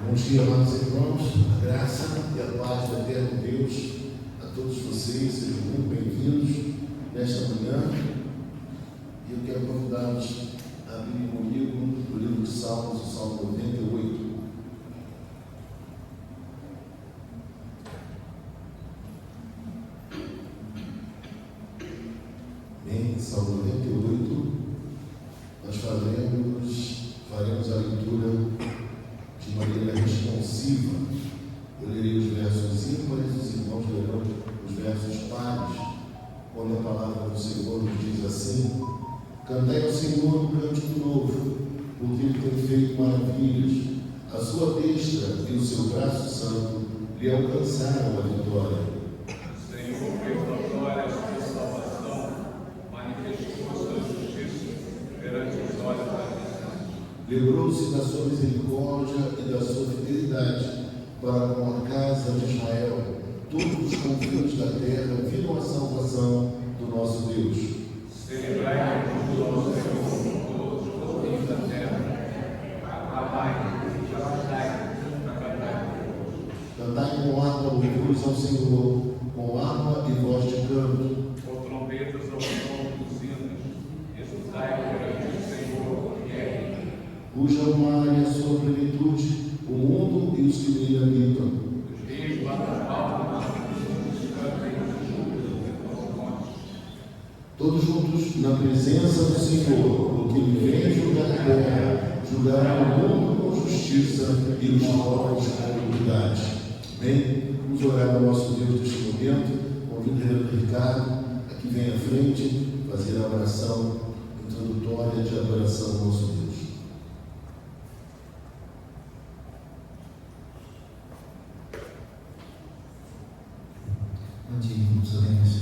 Bom dia, amados irmãos, a graça e a paz do eterno Deus a todos vocês, sejam muito bem-vindos nesta manhã. E eu quero convidá-los a abrir comigo no livro de Salmos, o Salmo 98. Em Salmo 98, nós faremos a leitura de maneira responsiva. Eu lerei os versos ímpares, os irmãos lerão os versos pares, quando a palavra do Senhor nos diz assim: cantai ao Senhor um cântico novo, porque Ele tem feito maravilhas. A sua destra e o seu braço santo lhe alcançaram a vitória. O Senhor fez notória a sua salvação, manifestou a sua justiça perante os olhos da nação. Lembrou-se da sua misericórdia e da sua fidelidade para com a casa de Israel. Todos os confins da terra viram a salvação do nosso Deus. Celebrai-vos ao Senhor, todos os confins da terra. Aclamai, cantai. Cantai com harpa louvores ao Senhor, com harpa e voz de canto. Com trombetas ao som dos hinos, exultai perante o Senhor, que é Rei. Cuja o mar e a sua plenitude, o mundo e os que nele habitam. Os rios batem palmas, os cantem os montes. Todos juntos na presença do Senhor, porque Ele vem julgar a terra, julgar o mundo com justiça e os povos com equidade. Bem, vamos orar ao nosso Deus neste momento. Convido o reverendo Ricardo a que venha à frente fazer a oração introdutória de adoração ao nosso Deus. Bom dia, irmãos, oremos.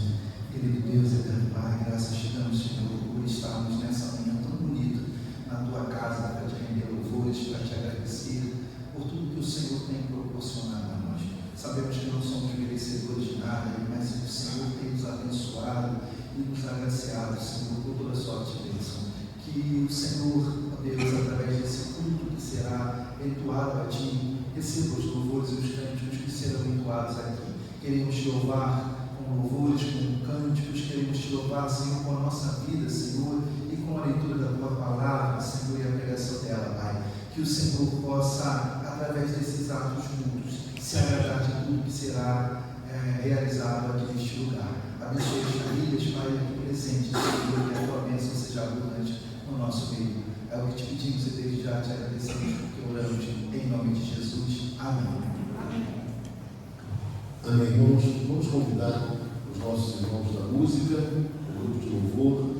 Querido Deus, eterno Pai, graças te damos, Senhor, por estarmos nessa manhã tão bonita na tua casa para te render louvores, para te agradecer por tudo que o Senhor tem proporcionado a nós. Sabemos que não somos merecedores de nada, mas o Senhor tem nos abençoado e nos agraciado, Senhor, por toda a sorte de bênção. Que o Senhor, ó Deus, através desse culto que será entoado a Ti, receba os louvores e os cânticos que serão entoados aqui. Queremos te louvar com louvores, com cânticos, queremos te louvar, Senhor, com a nossa vida, Senhor, e com a leitura da Tua palavra, Senhor, e a pregação dela, Pai. Que o Senhor possa, através desses atos juntos, se agradar de tudo que será realizado aqui neste lugar. Abençoe as famílias, Pai, aqui presentes, Senhor, que a Tua bênção seja abundante no nosso meio. É o que te pedimos e desde já te agradecemos, porque oramos em nome de Jesus. Amém. Amém, irmãos. Vamos convidar os nossos irmãos da música, o grupo de louvor.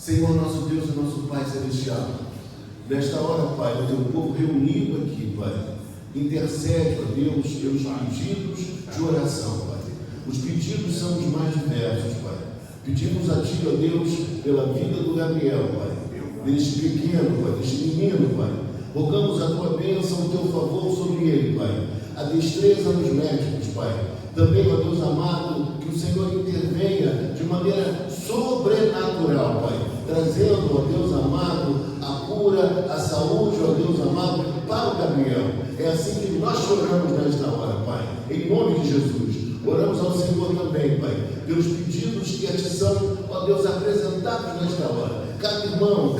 Senhor, nosso Deus e nosso Pai Celestial, nesta hora, Pai, o teu povo reunido aqui, Pai, intercede, ó Deus, pelos pedidos de oração, Pai. Os pedidos são os mais diversos, Pai. Pedimos a Ti, ó Deus, pela vida do Gabriel, Pai, deste pequeno, Pai, deste menino, Pai. Rogamos a Tua bênção, o Teu favor sobre ele, Pai. A destreza nos médicos, Pai. Também, ó Deus amado, que o Senhor intervenha de maneira sobrenatural, Pai, trazendo, ó Deus amado, a cura, a saúde, ó Deus amado, para o Gabriel. É assim que nós choramos nesta hora, Pai, em nome de Jesus. Oramos ao Senhor também, Pai, pelos pedidos que a Ti são, ó Deus, apresentados nesta hora. Cada irmão,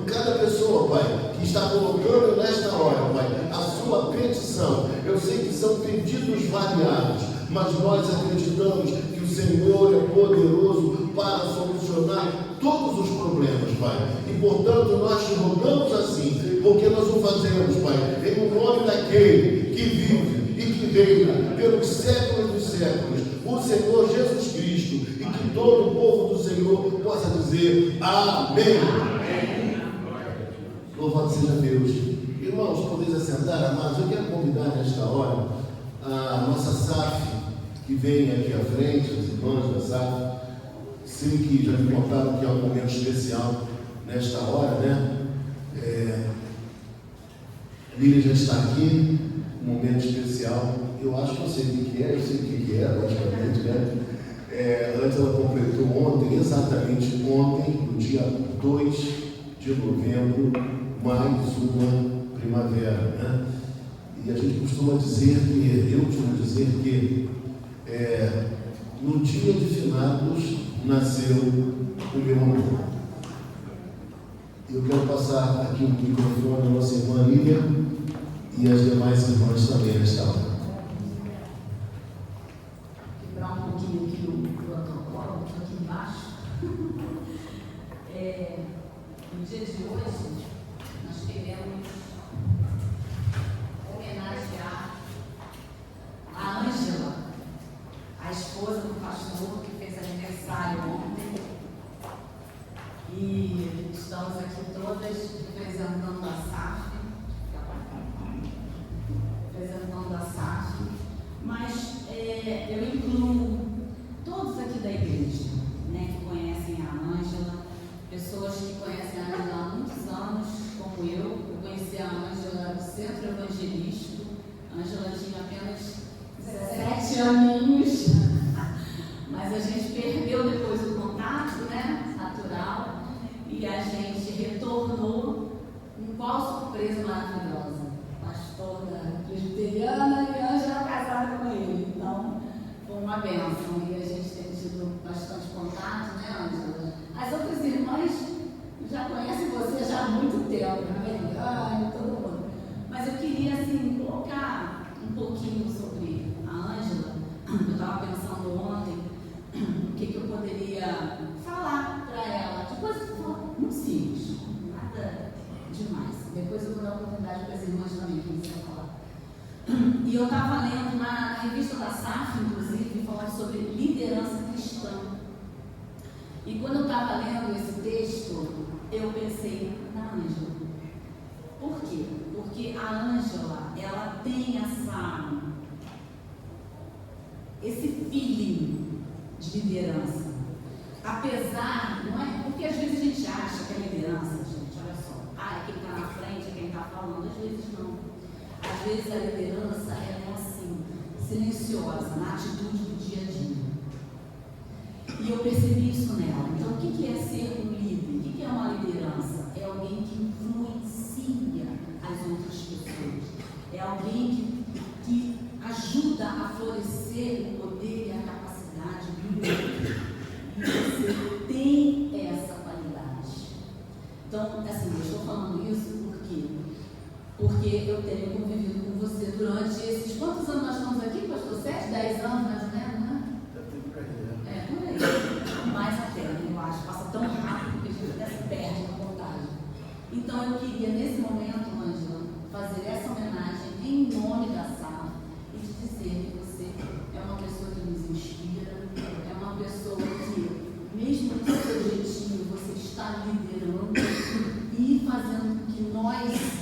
cada pessoa, Pai, que está colocando nesta hora, Pai, a sua petição. Eu sei que são pedidos variados, mas nós acreditamos que o Senhor é poderoso para solucionar todos os problemas, Pai. E, portanto, nós te rogamos assim, porque nós o fazemos, Pai, em nome daquele que vive e que reina pelos séculos dos séculos, o Senhor Jesus Cristo, e que todo o povo do Senhor possa dizer amém. Amém. Louvado seja Deus. Irmãos, podeis assentar, amados. Eu quero convidar nesta hora a nossa SAF, que vem aqui à frente, os irmãos da SAF. Sei que já me contaram que é um momento especial nesta hora, né? Lília já está aqui, um momento especial. Eu acho que eu sei o que é, eu sei o que é, logicamente, né? Antes ela completou ontem, exatamente ontem, no dia 2 de novembro, mais uma primavera, né? E a gente costuma dizer que, eu costumo dizer que no dia de finados nasceu o meu amor. Eu quero passar aqui o microfone à nossa irmã Lília e as demais irmãs também nesta hora. Quebrar um pouquinho aqui o protocolo, aqui embaixo. No dia de hoje, nós queremos homenagear a Ângela, a esposa do pastor que fez aniversário ontem. E estamos aqui todas representando a SAF. Mas eu incluo todos aqui da igreja, né, que conhecem a Ângela, pessoas que conhecem a Ângela há muitos anos, como eu. Eu conheci a Ângela do Centro Evangelístico. A Ângela tinha apenas 17 aninhos, mas a gente perdeu depois o contato, né, natural, e a gente retornou com qual surpresa maravilhosa. Pastor da presbiteriana e Ângela casada com ele. Então, foi uma bênção. E a gente tem tido bastante contato, né, Ângela? As outras irmãs já conhecem você já há muito tempo, né? E todo mundo. Mas eu queria, assim, colocar um pouquinho sobre a Ângela. Eu estava pensando ontem o que eu poderia falar para ela. De coisas muito simples, nada demais. Depois eu vou dar oportunidade para as irmãs também, que quiser falar. E eu estava lendo na revista da SAF, inclusive, falando sobre liderança cristã. E quando eu estava lendo esse texto, eu pensei na Ângela. Por quê? Porque a Ângela, ela tem esse feeling de liderança. Apesar, não é? Porque às vezes a gente acha que a liderança, gente, olha só, é quem está na frente, é quem está falando. Às vezes não. Às vezes a liderança é assim, silenciosa, na atitude do dia a dia. E eu percebi isso nela. Então, o que é ser um líder? O que é uma liderança? É alguém que influencia as outras pessoas. É alguém que ajuda a florescer o poder e a capacidade do outro. E você tem essa qualidade. Então, assim, eu estou falando isso porque eu tenho convivido com você durante esses... Quantos anos nós estamos aqui, pastor? 7, 10 anos, mais ou menos, né? Por aí. Mais até, eu acho. Passa tão rápido que a gente até se perde na vontade. Então, eu queria, nesse momento, Ângela, fazer essa homenagem em nome da SAF e te dizer que você é uma pessoa que nos inspira, é uma pessoa que, mesmo no seu jeitinho, você está liderando e fazendo com que nós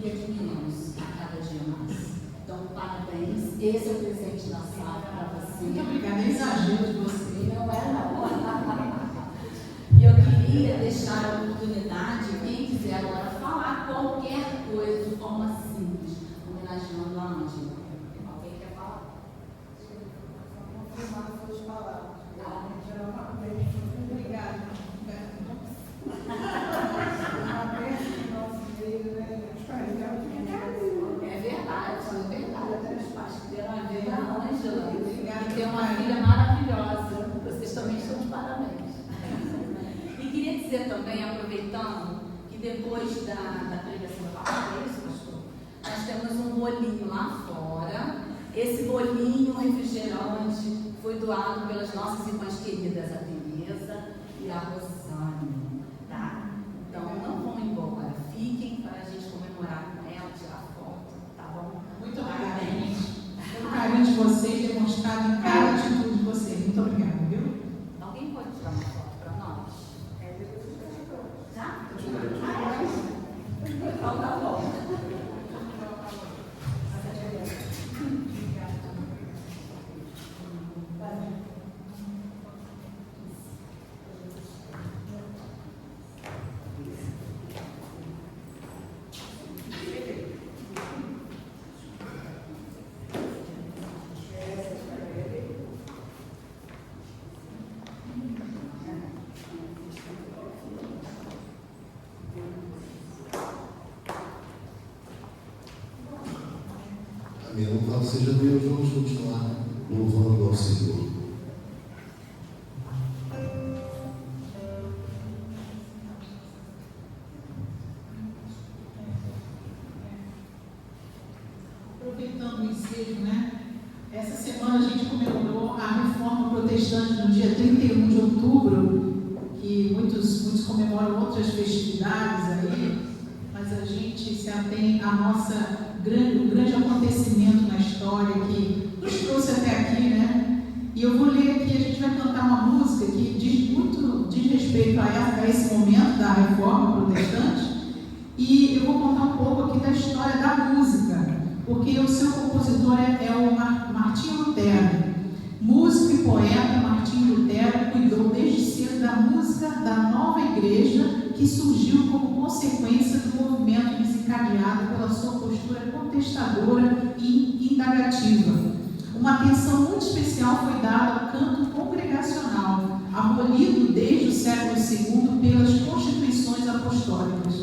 admiramos a cada dia mais. Então, parabéns. Esse é o presente da SAF para você. Muito obrigada. É exagero de você. não é não. E eu queria deixar a oportunidade, quem quiser agora falar qualquer coisa de forma simples, homenageando a Ângela. Alguém quer falar? Obrigada. É verdade. Os pais que deram a vida a Ângela. E tem uma filha maravilhosa. Vocês também estão de parabéns. E queria dizer também, aproveitando, que depois da pregação da palavra, é isso, pastor? Nós temos um bolinho lá fora. Esse bolinho refrigerante foi doado pelas nossas irmãs queridas, a Tereza e a Rosane, tá? Então não vão embora, fiquem para a gente comemorar com ela, tirar foto, tá bom? Muito obrigada. Parabéns. Pelo carinho de vocês demonstrado em cada atitude de vocês. Muito obrigada, viu? Alguém pode tirar uma foto para nós? Já? Então tá bom. Amém. Louvado seja Deus. Vamos continuar louvando ao Senhor. Aproveitando o ensejo, né? Essa semana a gente comemorou a Reforma Protestante no dia 31 de outubro, que muitos comemoram outras festividades aí, mas a gente se atém ao grande acontecimento na história que nos trouxe até aqui, né? E eu vou ler aqui, a gente vai cantar uma música que diz respeito a esse momento da Reforma Protestante, e eu vou contar um pouco aqui da história da música, porque o seu compositor é o Martinho Lutero. Músico e poeta, Martinho Lutero cuidou desde cedo da música da nova igreja que surgiu como consequência do movimento desencadeado pela sua postura contestadora e indagativa. Uma atenção muito especial foi dada ao canto congregacional, abolido desde o século II pelas constituições apostólicas.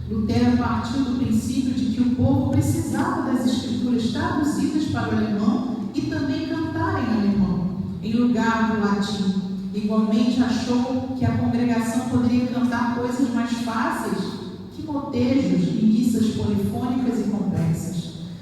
Lutero partiu do princípio de que o povo precisava das escrituras traduzidas para o alemão e também cantar em alemão, em lugar do latim. Igualmente achou que a congregação poderia cantar coisas mais fáceis que motejos e missas polifônicas e complexas.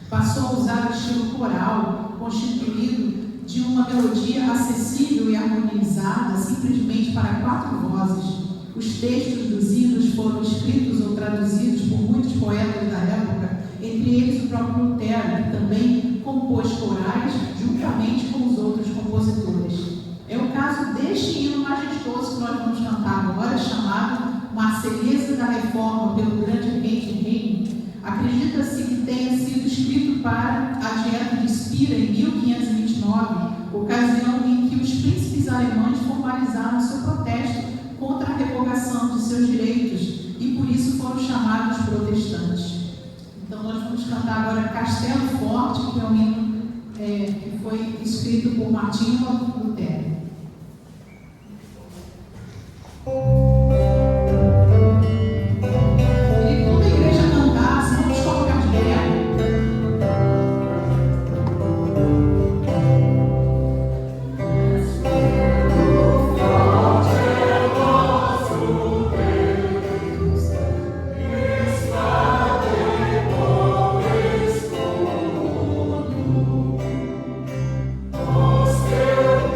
Passou a usar o estilo coral, constituído de uma melodia acessível e harmonizada simplesmente para 4 vozes. Os textos dos hinos foram escritos ou traduzidos por muitos poetas da época, entre eles o próprio Lutero, que também compôs corais juntamente com os outros compositores. É o caso deste hino majestoso que nós vamos cantar agora, chamado Marselhesa da Reforma, pelo grande Heinrich Heine. Acredita-se que tenha sido escrito para a Dieta de Spira em 1529, ocasião em que os príncipes alemães formalizaram seu protesto contra a revogação de seus direitos e por isso foram chamados protestantes. Então nós vamos cantar agora Castelo Forte, que é um hino que foi escrito por Martinho Lutero. E quando a igreja cantar, se vamos colocar de pé. Deus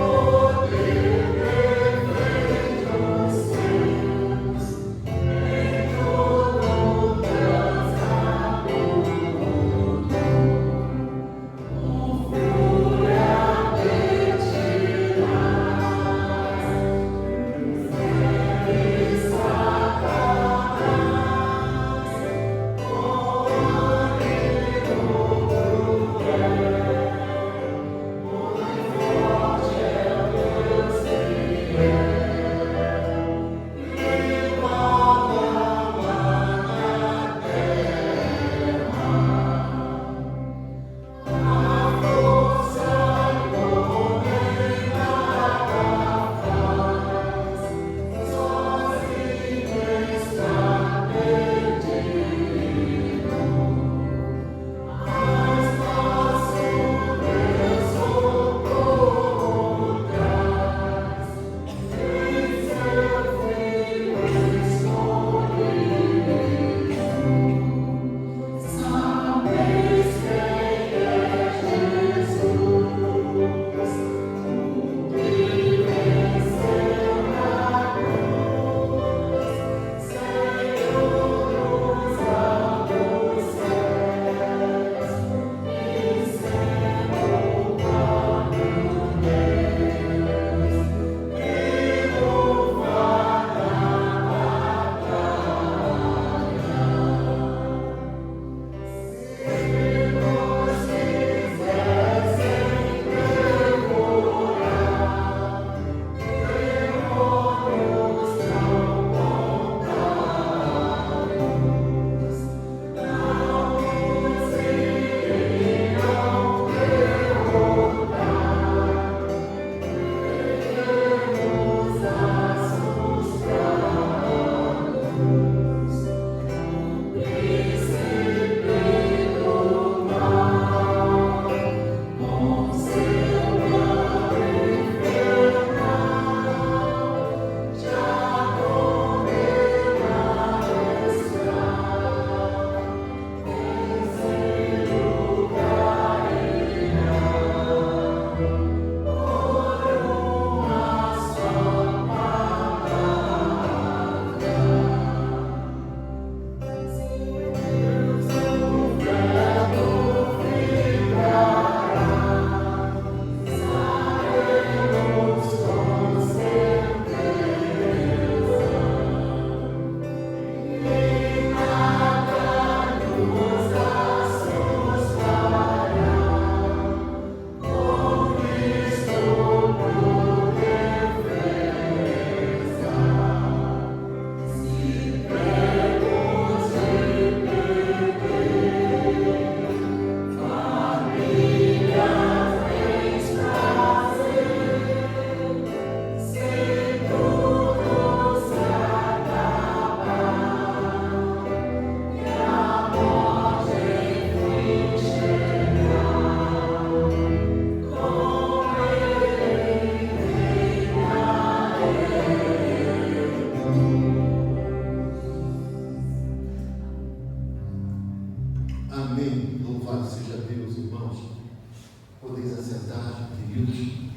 Amém. Louvado seja Deus, irmãos. Podeis assentar, queridos.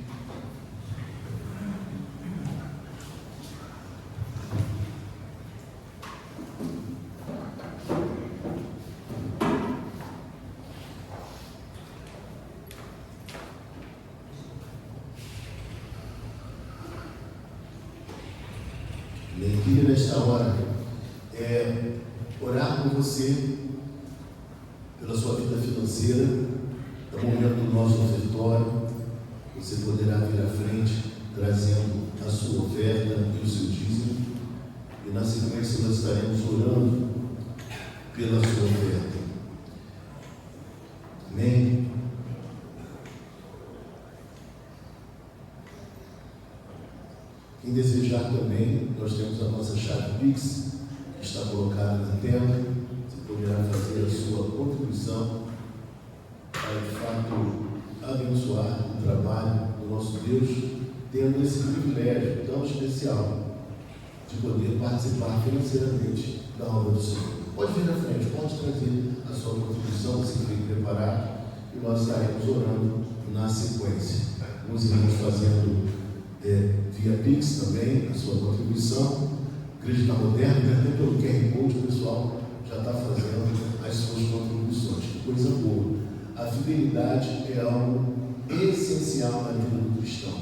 Eu queria nesta hora orar por você, pela sua vida financeira. No momento do nosso ofertório, você poderá vir à frente trazendo a sua oferta e o seu dízimo, e na sequência nós estaremos orando pela sua oferta. Amém? Quem desejar também, nós temos a nossa chave Pix, que está colocada na tela. Você poderá fazer a sua contribuição para, de fato, abençoar o trabalho do nosso Deus, tendo esse privilégio tão especial de poder participar financeiramente da obra do Senhor. Pode vir à frente, pode trazer a sua contribuição, você fique preparado, e nós estaremos orando na sequência. Alguns irmãos fazendo via Pix também a sua contribuição. Igreja está moderna, até pelo QR Code o pessoal já está fazendo as suas contribuições. Que coisa boa. A fidelidade é algo essencial na vida do cristão.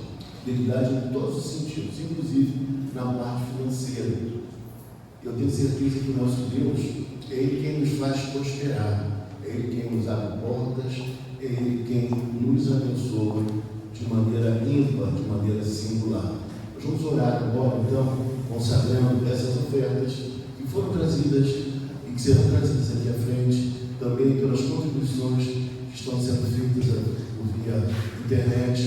Fidelidade em todos os sentidos, inclusive na parte financeira. Eu tenho certeza que o nosso Deus é Ele quem nos faz prosperar, é Ele quem nos abre portas, é Ele quem nos abençoa de maneira ímpar, de maneira singular. Nós vamos orar agora, então, consagrando essas ofertas que foram trazidas e que serão trazidas aqui à frente, também pelas contribuições que estão sendo feitas via internet.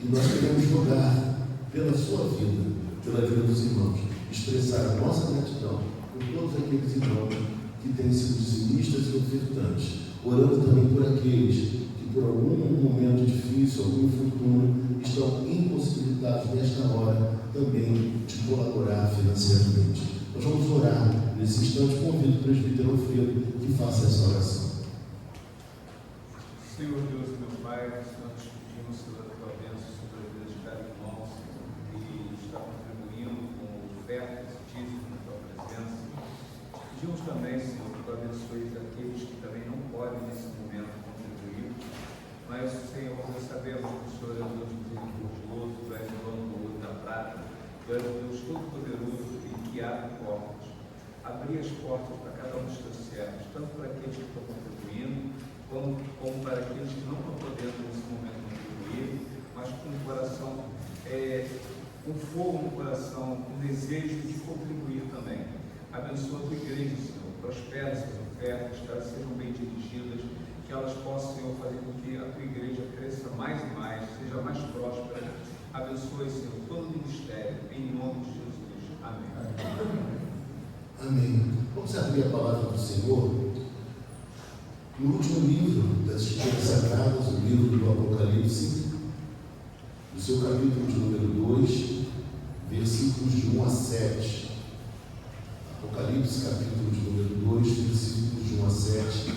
E nós queremos rogar pela sua vida, pela vida dos irmãos, expressar a nossa gratidão por todos aqueles irmãos que têm sido dizimistas e ofertantes, orando também por aqueles por algum momento difícil, algum infortúnio, estão impossibilitados nesta hora também de colaborar financeiramente. Nós vamos orar nesse instante. Convido o presbítero Alfredo que faça essa oração. Senhor Deus e meu Pai, nós te pedimos pela tua bênção sobre a vida de cada irmão que está contribuindo com ofertas, dízimos na tua presença. Pedimos também, Senhor, que tu abençoes aqueles que também não podem nesse momento contribuir. Mas, Senhor, nós sabemos que o Senhor é um Deus misericordioso, tu és o dono do ouro e da prata, tu és um Deus todo-poderoso e que abre portas. Abrir as portas para cada um dos teus servos, tanto para aqueles que estão contribuindo, como para aqueles que não estão podendo nesse momento contribuir, mas com o coração, com fogo no coração, com desejo de contribuir também. Abençoa a tua igreja, Senhor, prospera essas ofertas, que elas sejam bem dirigidas, que elas possam, Senhor, fazer com que a tua igreja cresça mais e mais, seja mais próspera. Abençoe, Senhor, todo o ministério, em nome de Jesus. Amém. Amém. Vamos abrir a palavra do Senhor no último livro das Escrituras Sagradas, o livro do Apocalipse, no seu capítulo de número 2, versículos de 1 a 7. Apocalipse, capítulo de número 2, versículos de 1 a 7.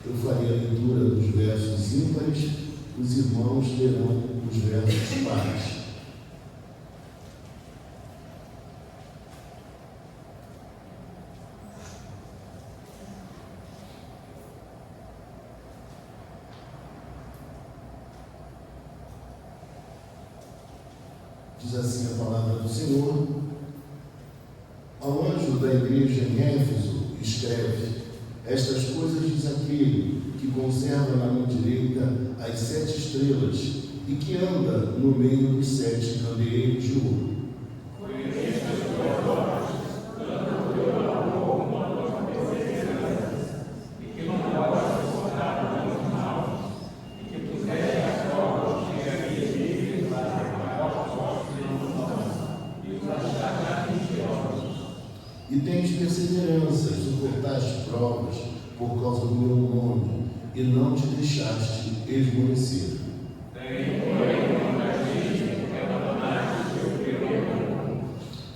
Eu farei a leitura dos versos ímpares, os irmãos lerão os versos pares. Diz assim a palavra do Senhor: ao anjo da igreja em Éfeso escreve: estas coisas diz aquele que conserva na mão direita as 7 estrelas e que anda no meio dos 7 candeeiros de ouro. E tens perseverança e suportaste provas por causa do meu nome, e não te deixaste esmorecer.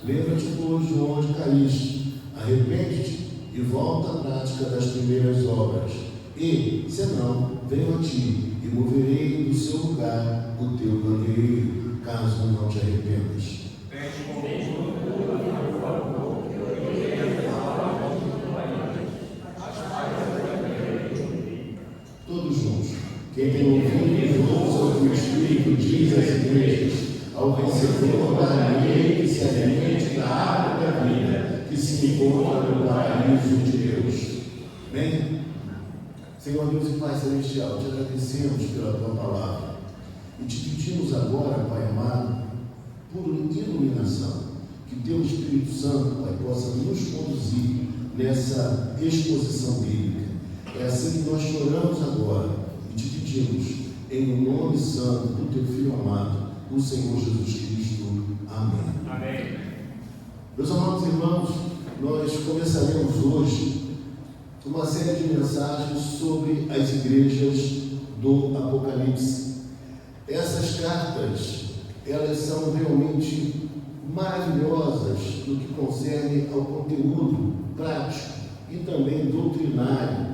Lembra-te, pois, de onde caíste, arrepende-te e volta à prática das primeiras obras. E, senão, venho a ti e moverei do seu lugar o teu candeeiro, caso não te arrependas. Todos juntos. Quem tem ouvido, ouça o que o Espírito diz às igrejas. Ao vencedor dar-lhe que se alimente da árvore da vida, que se encontra no paraíso de Deus. Bem, Senhor Deus e Pai Celestial, te agradecemos pela tua palavra e te pedimos agora, Pai amado, por iluminação, que teu Espírito Santo, Pai, possa nos conduzir nessa exposição bíblica. É assim que nós choramos agora e te pedimos, em nome santo do teu Filho amado, o Senhor Jesus Cristo. Amém. Amém. Meus amados irmãos, nós começaremos hoje uma série de mensagens sobre as igrejas do Apocalipse. Essas cartas, elas são realmente maravilhosas no que concerne ao conteúdo prático e também doutrinário.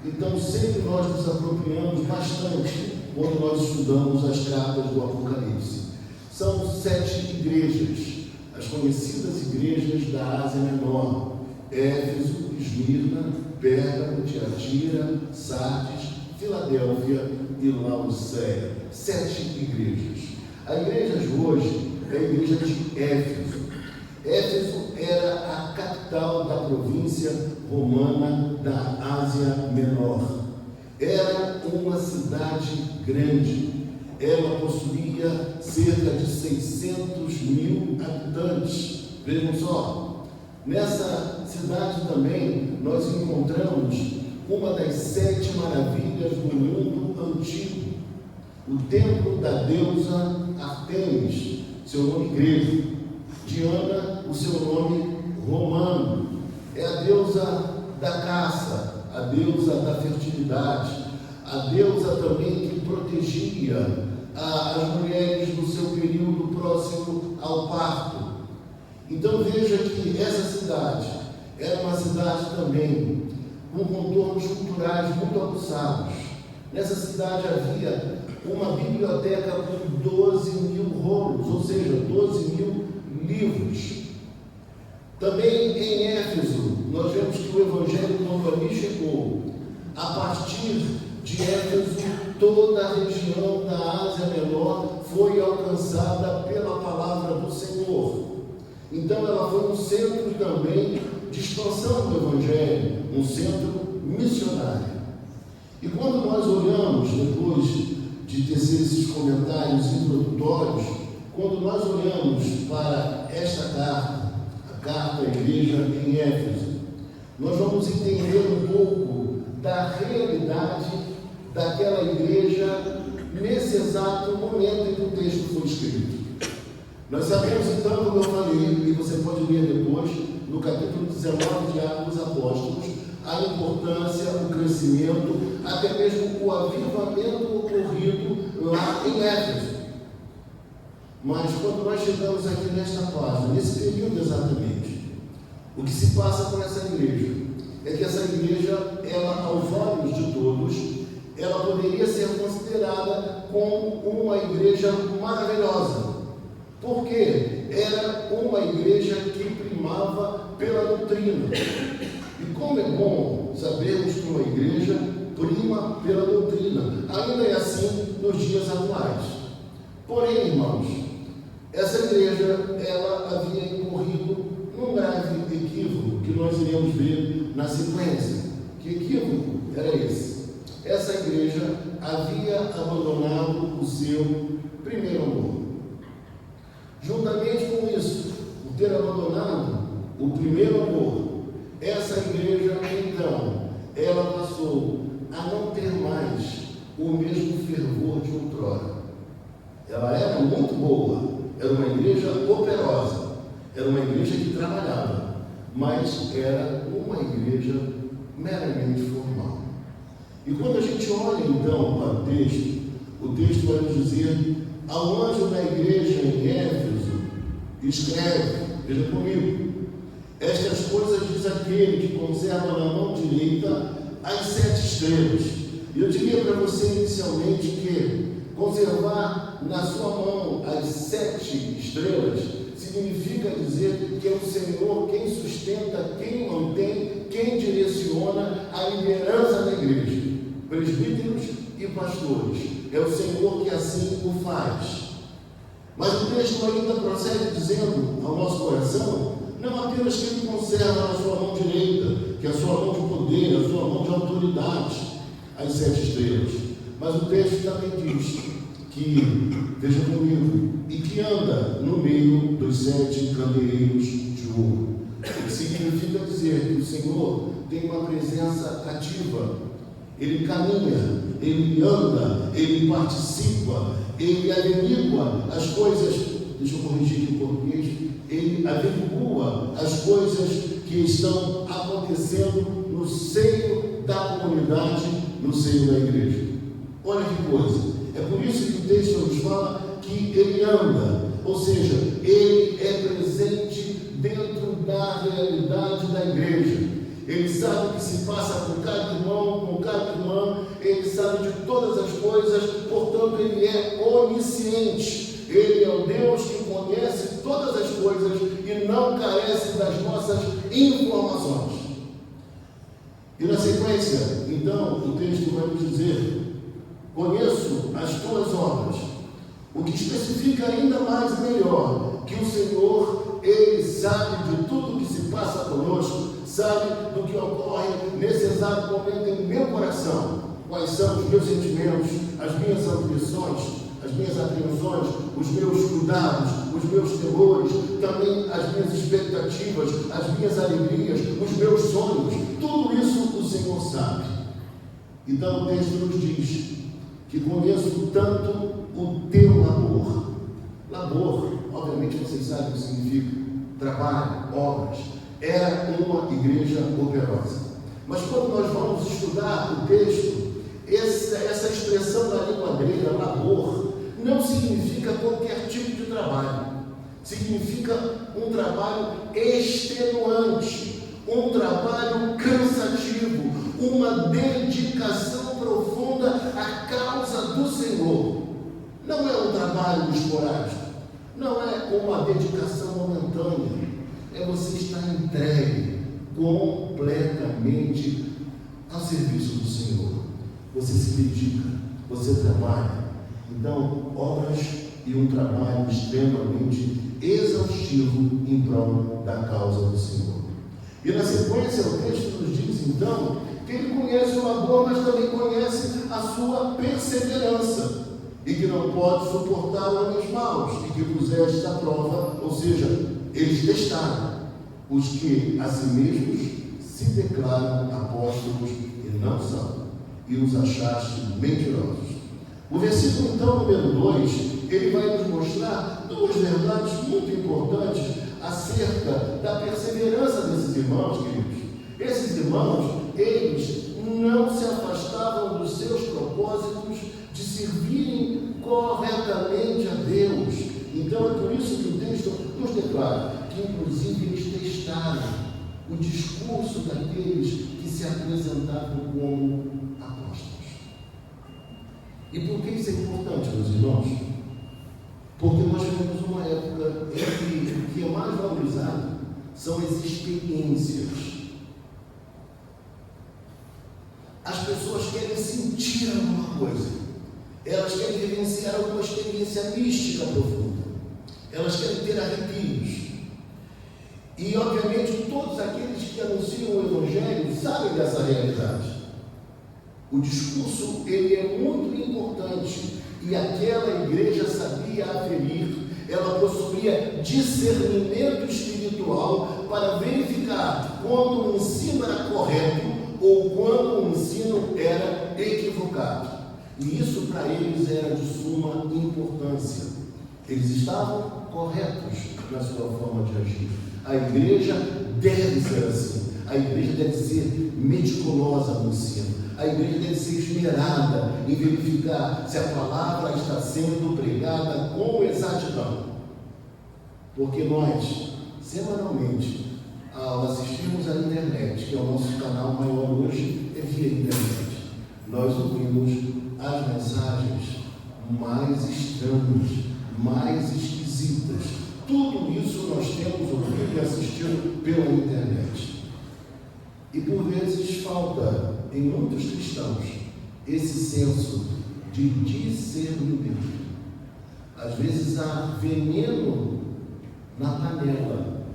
Então, sempre nós nos apropriamos bastante quando nós estudamos as cartas do Apocalipse. São 7 igrejas, as conhecidas igrejas da Ásia Menor: Éfeso, Esmirna, Pérgamo, Tiatira, Sardes, Filadélfia e Laodiceia. 7 igrejas. A igreja de hoje é a igreja de Éfeso. Éfeso era a capital da província romana da Ásia Menor. Era uma cidade grande. Ela possuía cerca de 600.000 habitantes. Vejam só, nessa cidade também nós encontramos uma das 7 maravilhas do mundo antigo, o templo da deusa Artemis, seu nome grego, Diana, o seu nome romano. É a deusa da caça, a deusa da fertilidade, a deusa também que protegia as mulheres no seu período próximo ao parto. Então veja que essa cidade era uma cidade também com contornos culturais muito aguçados. Nessa cidade havia uma biblioteca com 12.000 rolos, ou seja, 12.000 livros. Também em Éfeso, nós vemos que o Evangelho, quando ali chegou, a partir de Éfeso, toda a região da Ásia Menor foi alcançada pela palavra do Senhor. Então ela foi um centro também de expansão do Evangelho, um centro missionário. E quando nós olhamos, depois de tecer esses comentários introdutórios, quando nós olhamos para esta carta, a carta à igreja em Éfeso, nós vamos entender um pouco da realidade daquela igreja nesse exato momento em que o texto foi escrito. Nós sabemos então, como eu falei, e você pode ler depois, no capítulo 19 de Atos dos Apóstolos, a importância, o crescimento, até mesmo o avivamento ocorrido lá em Éfeso. Mas quando nós chegamos aqui nesta página, nesse período exatamente, o que se passa com essa igreja é que essa igreja, ela, aos olhos de todos, ela poderia ser considerada como uma igreja maravilhosa. Porque era uma igreja que primava pela doutrina. E como é bom sabermos que uma igreja prima pela doutrina. Ainda é assim nos dias atuais. Porém, irmãos, essa igreja, ela havia incorrido num grave equívoco que nós iremos ver na sequência. Que equívoco era esse? Essa igreja havia abandonado o seu primeiro amor. Juntamente com isso, por ter abandonado o primeiro amor, essa igreja, então, ela passou a não ter mais o mesmo fervor de outrora. Ela era muito boa, era uma igreja operosa, era uma igreja que trabalhava, mas era uma igreja meramente formal. E quando a gente olha, então, para o texto vai nos dizer: ao anjo da igreja em Éfeso, escreve, veja comigo, estas coisas diz aquele que conserva na mão direita as 7 estrelas. E eu diria para você inicialmente que conservar na sua mão as 7 estrelas significa dizer que é o Senhor quem sustenta, quem mantém, quem direciona a liderança da igreja, presbíteros e pastores. É o Senhor que assim o faz. Mas o texto ainda prossegue dizendo ao nosso coração, não apenas que ele conserva na sua mão direita, que é a sua mão de poder, a sua mão de autoridade, as 7 estrelas, mas o texto também diz que, veja comigo, e que anda no meio dos 7 candeeiros de ouro. O que significa dizer que o Senhor tem uma presença ativa, ele caminha, ele anda, ele participa, ele averigua as coisas, deixa eu corrigir aqui em português, ele averigua as coisas que estão acontecendo no seio da comunidade, no seio da igreja. Olha que coisa, é por isso que o texto nos fala que ele anda, ou seja, ele é presente dentro da realidade da igreja. Ele sabe o que se passa com cada irmão, com cada irmã, ele sabe de todas as coisas, portanto ele é onisciente. Ele é o Deus que conhece todas as coisas e não carece das nossas informações. E na sequência, então, o texto vai nos dizer, conheço as tuas obras, o que especifica ainda mais e melhor, que o Senhor, ele sabe de tudo que se passa conosco, sabe do que ocorre nesse exato momento em meu coração, quais são os meus sentimentos, as minhas ambições, as minhas apreensões, os meus cuidados, os meus temores, também as minhas expectativas, as minhas alegrias, os meus sonhos, tudo isso o Senhor sabe. Então o texto nos diz que conheço tanto o teu labor. Labor, obviamente vocês sabem o que significa, trabalho, obras. Era uma igreja operosa. Mas quando nós vamos estudar o texto, essa expressão da língua grega, labor, não significa qualquer tipo de trabalho. Significa um trabalho extenuante, um trabalho cansativo, uma dedicação profunda à causa do Senhor. Não é um trabalho esporádico, não é uma dedicação momentânea, é você estar entregue completamente ao serviço do Senhor. Você se dedica, você trabalha. Então, obras e um trabalho extremamente exaustivo em prol da causa do Senhor. E na sequência, o texto nos diz, então, que ele conhece o labor, mas também conhece a sua perseverança, e que não pode suportar homens maus, e que puseste à prova, ou seja, eles testaram os que a si mesmos se declaram apóstolos e não são, e os achaste mentirosos. O versículo, então, número 2, ele vai nos mostrar 2 verdades muito importantes acerca da perseverança desses irmãos, queridos. Esses irmãos, eles não se afastavam dos seus propósitos de servirem corretamente a Deus. Então, é por isso que o texto nos declara que, inclusive, eles testaram o discurso daqueles que se apresentavam como apóstolos. E por que isso é importante, meus irmãos? Porque nós vivemos uma época em que o que é mais valorizado são as experiências. As pessoas querem sentir alguma coisa, elas querem vivenciar alguma experiência mística profunda, elas querem ter arrepios. E, obviamente, todos aqueles que anunciam o Evangelho sabem dessa realidade. O discurso, ele é muito importante, e aquela igreja sabia aferir, ela possuía discernimento espiritual para verificar quando o ensino era correto ou quando o ensino era equivocado. E isso para eles era de suma importância. Eles estavam corretos na sua forma de agir. A igreja deve ser assim. A igreja deve ser meticulosa no ensino. A igreja deve ser esmerada em verificar se a palavra está sendo pregada com exatidão. Porque nós, semanalmente, ao assistirmos à internet, que é o nosso canal maior hoje, é via internet, nós ouvimos as mensagens mais estranhas, mais esquisitas. Tudo isso nós temos ouvido e assistido pela internet. E por vezes falta em muitos cristãos esse senso de discernimento. Às vezes há veneno na panela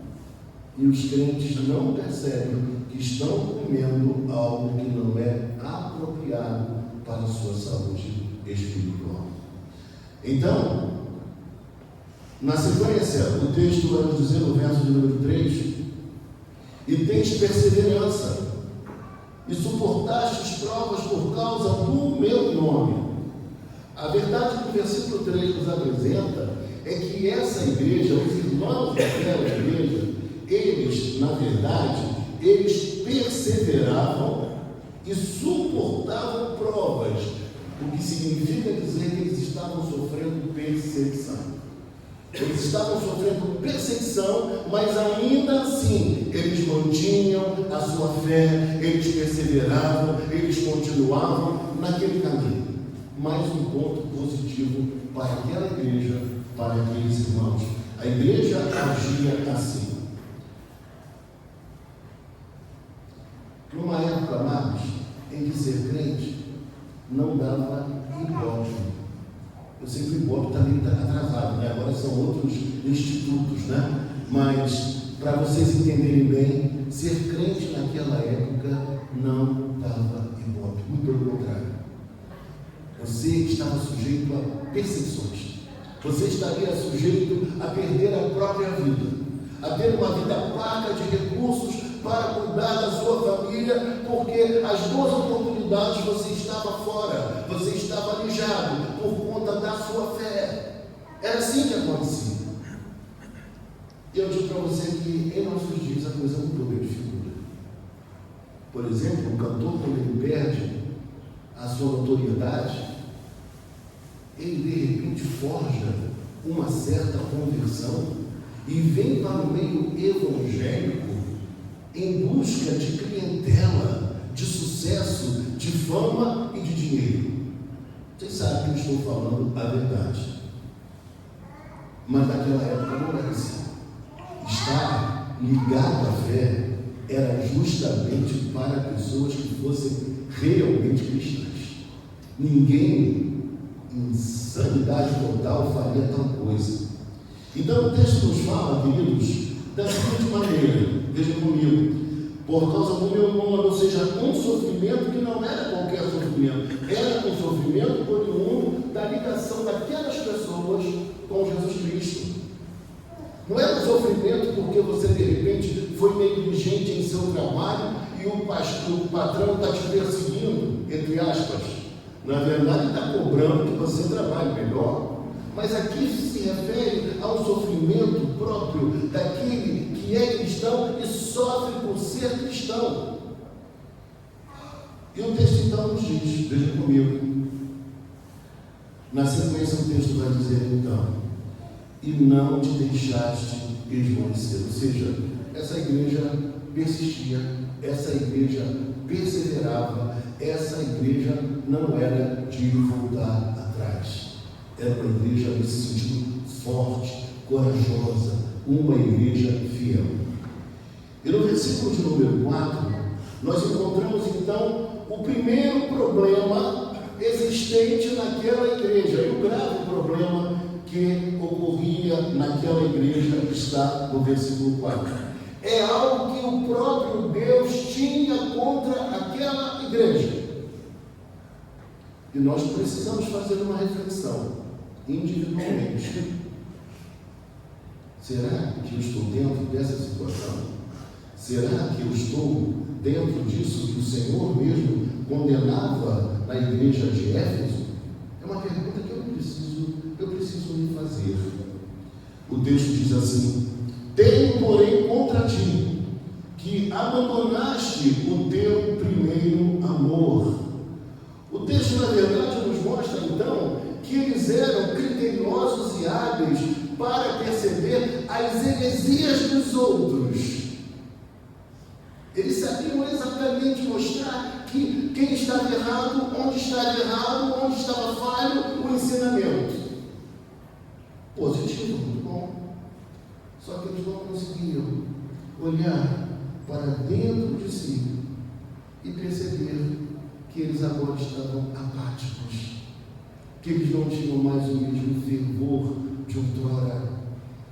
e os crentes não percebem que estão comendo algo que não é apropriado para a sua saúde espiritual. Então, na sequência, o texto vai nos dizer no verso de número 3: e tens perseverança, e suportastes provas por causa do meu nome. A verdade que o versículo 3 nos apresenta é que essa igreja, os irmãos daquela igreja, eles, na verdade, eles perseveravam e suportavam provas, o que significa dizer que eles estavam sofrendo perseguição. Eles estavam sofrendo perseguição, mas ainda assim eles mantinham a sua fé, eles perseveravam, eles continuavam naquele caminho. Mais um ponto positivo para aquela igreja, para aqueles irmãos. A igreja agia assim. Numa época, amados, em que ser crente não dava ibope. Eu sei que o ibope também está atrasado, né? Agora são outros institutos, né? Mas, para vocês entenderem bem, ser crente naquela época não dava ibope. Muito pelo contrário. Você estava sujeito a perseguições. Você estaria sujeito a perder a própria vida, a ter uma vida parca de recursos para cuidar da sua família, porque as boas oportunidades você estava fora, você estava alijado por conta da sua fé. Era assim que acontecia. E eu digo para você que em nossos dias a coisa mudou bem de figura. Por exemplo, o cantor, quando ele perde a sua notoriedade, ele de repente forja uma certa conversão e vem para o meio evangélico em busca de clientela, de sucesso, de fama e de dinheiro. Vocês sabem que eu estou falando a verdade. Mas naquela época não era assim. Estar ligado à fé era justamente para pessoas que fossem realmente cristãs. Ninguém em sanidade total faria tal coisa. Então o texto nos fala, queridos, da seguinte maneira, veja comigo: por causa do meu nome, ou seja, um sofrimento que não era qualquer sofrimento, era um sofrimento oriundo da ligação daquelas pessoas com Jesus Cristo. Não era um sofrimento porque você de repente foi negligente em seu trabalho e o patrão está te perseguindo, entre aspas. Na verdade, está cobrando que você trabalhe melhor. Mas aqui se refere ao sofrimento próprio daquele que é cristão e sofre por ser cristão. E o texto então nos diz, veja comigo, na sequência o texto vai dizer então: e não te deixaste esmorecer. Ou seja, essa igreja persistia, essa igreja perseverava, essa igreja não era de voltar atrás. Era uma igreja nesse sentido forte, corajosa, uma igreja fiel. E no versículo de número 4, nós encontramos então o primeiro problema existente naquela igreja, e o grave problema que ocorria naquela igreja está no versículo 4. É algo que o próprio Deus tinha contra aquela igreja. E nós precisamos fazer uma reflexão individualmente. Será que eu estou dentro dessa situação? Será que eu estou dentro disso que o Senhor mesmo condenava na igreja de Éfeso? É uma pergunta que eu preciso me fazer. O texto diz assim: tenho, porém, contra ti, que abandonaste o teu primeiro amor. O texto, na verdade, nos mostra, então, que eles eram criteriosos e hábeis para perceber as heresias dos outros estava errado, onde estava falho o ensinamento. Positivo, muito bom. Só que eles não conseguiam olhar para dentro de si e perceber que eles agora estavam apáticos, que eles não tinham mais o mesmo fervor de outrora,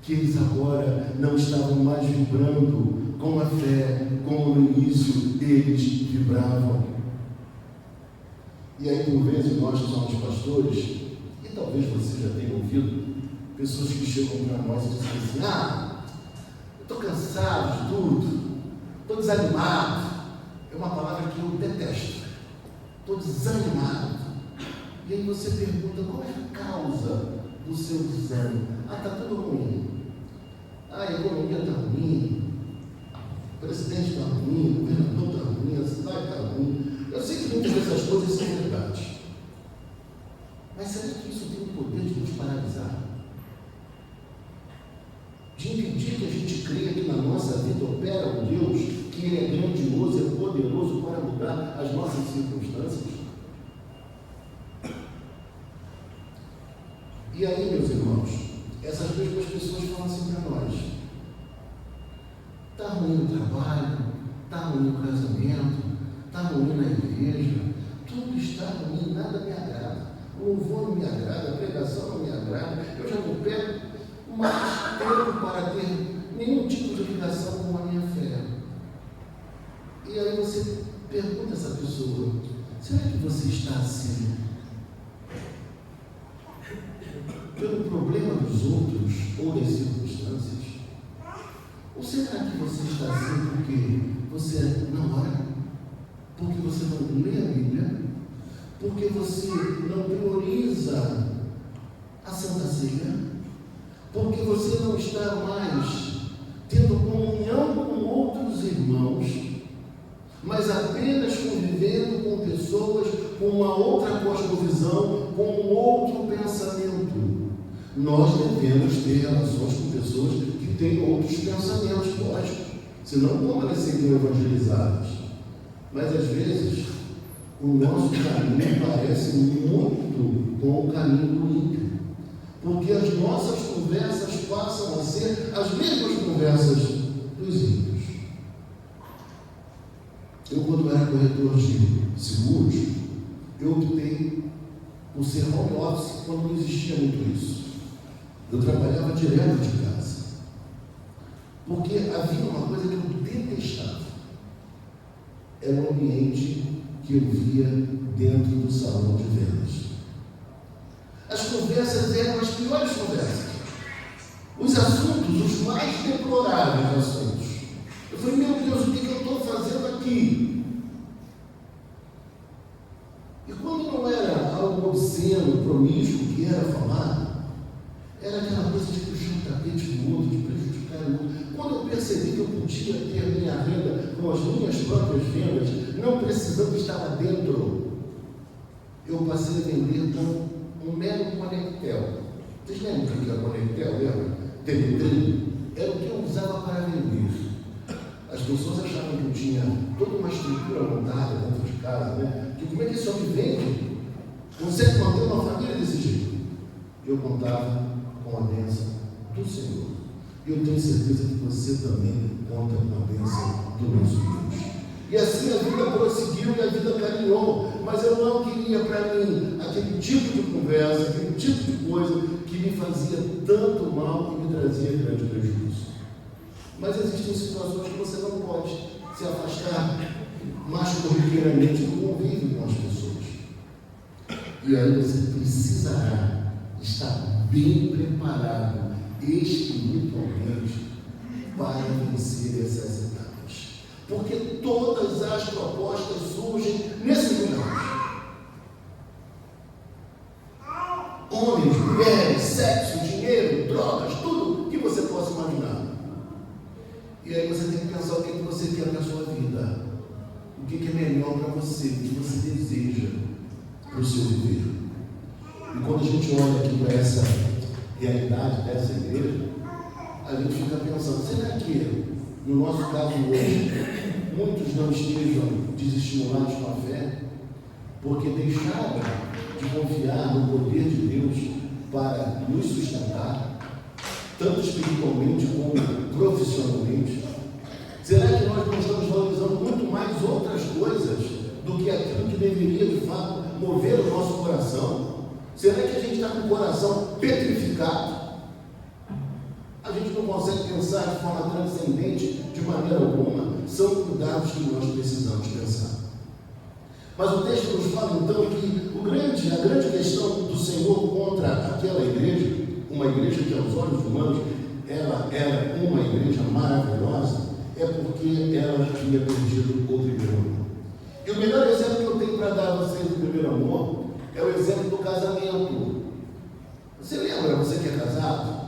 que eles agora não estavam mais vibrando com a fé, como no início eles vibravam. E aí, por vezes, nós que somos pastores, e talvez você já tenha ouvido, pessoas que chegam para nós e dizem assim: eu estou cansado de tudo, estou desanimado. É uma palavra que eu detesto. Estou desanimado. E aí você pergunta: qual é a causa do seu desânimo? Está tudo ruim. A economia está ruim, o presidente está ruim, o governador está ruim, a cidade está ruim. Eu sei que muitas dessas coisas são verdade. Mas será que isso tem o poder de nos paralisar? De impedir que a gente creia que na nossa vida opera um Deus, que Ele é grandioso, é poderoso para mudar as nossas circunstâncias? E aí, meus irmãos, essas mesmas pessoas falam assim para nós: está ruim o trabalho, está ruim o casamento, está ruim na igreja, tudo está ruim, nada me agrada, o louvor não me agrada, a pregação não me agrada, eu já não pego mais tempo para ter nenhum tipo de ligação com a minha fé. E aí você pergunta a essa pessoa: será que você está assim pelo problema dos outros ou das circunstâncias? Ou será que você está assim porque você não ora? Porque você não lê a Bíblia? Porque você não prioriza a Santa Ceia? Porque você não está mais tendo comunhão com outros irmãos, mas apenas convivendo com pessoas com uma outra cosmovisão, com um outro pensamento? Nós devemos ter relações com pessoas que têm outros pensamentos, lógico, senão como elas seriam evangelizadas? Mas às vezes o nosso caminho parece muito com o caminho do ímpio, porque as nossas conversas passam a ser as mesmas conversas dos ímpios. Eu, quando era corretor de seguros, eu optei por ser home office quando não existia muito isso. Eu trabalhava direto de casa, porque havia uma coisa que eu detestava: era o ambiente que eu via dentro do salão de vendas. As conversas eram as piores conversas, os assuntos, os mais deploráveis assuntos. Eu falei: meu Deus, o que eu estou fazendo aqui? E quando não era algo obsceno, promíscuo que era falado, era aquela coisa de puxar o tapete do outro, de prejudicar o outro. Quando eu percebi que eu podia ter minha renda com as minhas próprias vendas, não precisando estar lá dentro, eu passei a vender com um mero conectel. Vocês lembram o que era conectel? Lembra? Teletrim? Era o que eu usava para vender. As pessoas achavam que eu tinha toda uma estrutura montada dentro de casa, né? Que como é que esse homem vende? Consegue manter uma família desse jeito? Eu contava com a bênção do Senhor. E eu tenho certeza que você também conta com a bênção do nosso Deus. E assim a vida prosseguiu e a vida caminhou. Mas eu não queria para mim aquele tipo de conversa, aquele tipo de coisa que me fazia tanto mal e me trazia grande prejuízo. Mas existem situações que você não pode se afastar mais corriqueiramente do convívio com as pessoas. E aí você precisará estar bem preparado espiritualmente para vencer essas etapas. Porque todas as propostas surgem nesses lugares. Homens, mulheres, sexo, dinheiro, drogas, tudo que você possa imaginar. E aí você tem que pensar o que você quer para a sua vida. O que é melhor para você, o que você deseja para o seu viver. E quando a gente olha aqui para essa realidade dessa igreja, a gente fica pensando: será que, no nosso caso hoje, muitos não estejam desestimulados com a fé? porque deixaram de confiar no poder de Deus para nos sustentar, tanto espiritualmente como profissionalmente? Será que nós não estamos valorizando muito mais outras coisas do que aquilo que deveria, de fato, mover o nosso coração? Será que a gente está com o coração petrificado? A gente não consegue pensar de forma transcendente de maneira alguma? São cuidados que nós precisamos pensar. Mas o texto nos fala então que a grande questão do Senhor contra aquela igreja, uma igreja que aos olhos humanos ela era uma igreja maravilhosa, é porque ela tinha perdido o primeiro amor. E o melhor exemplo que eu tenho para dar a vocês do primeiro amor é o exemplo do casamento. Você lembra, você que é casado?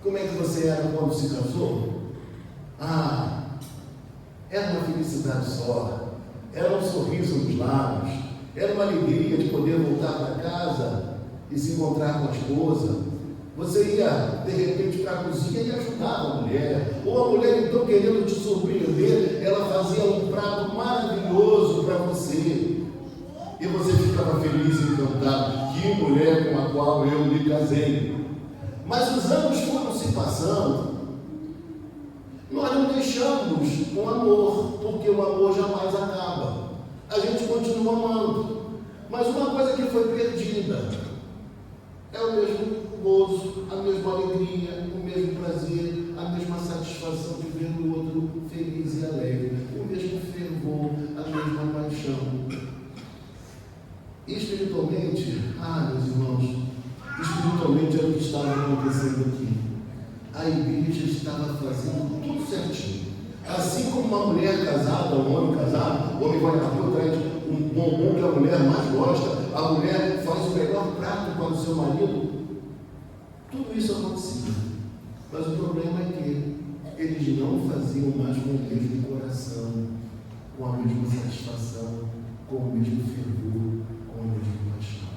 Como é que você era quando se casou? Era uma felicidade só, era um sorriso nos lábios, era uma alegria de poder voltar para casa e se encontrar com a esposa. Você ia, de repente, para a cozinha e ajudava a mulher, ou a mulher, então, querendo te surpreender, ela fazia um prato maravilhoso para você, e você ficava feliz e encantado. Que mulher com a qual eu me casei. Mas os anos foram se passando, nós não deixamos o amor, porque o amor jamais acaba. A gente continua amando, mas uma coisa que foi perdida é o mesmo gozo, a mesma alegria, o mesmo prazer, a mesma satisfação de ver o outro feliz e alegre, o mesmo fervor, a mesma paixão. Espiritualmente, meus irmãos, espiritualmente era o que estava acontecendo aqui. A igreja estava fazendo tudo certinho. Assim como uma mulher casada, um homem casado, o homem vai na rua, traz um bombom que a mulher mais gosta, a mulher faz o melhor prato para o seu marido. Tudo isso acontecia. Mas o problema é que eles não faziam mais com o mesmo coração, com a mesma satisfação, com o mesmo fervor, com a mesma paixão.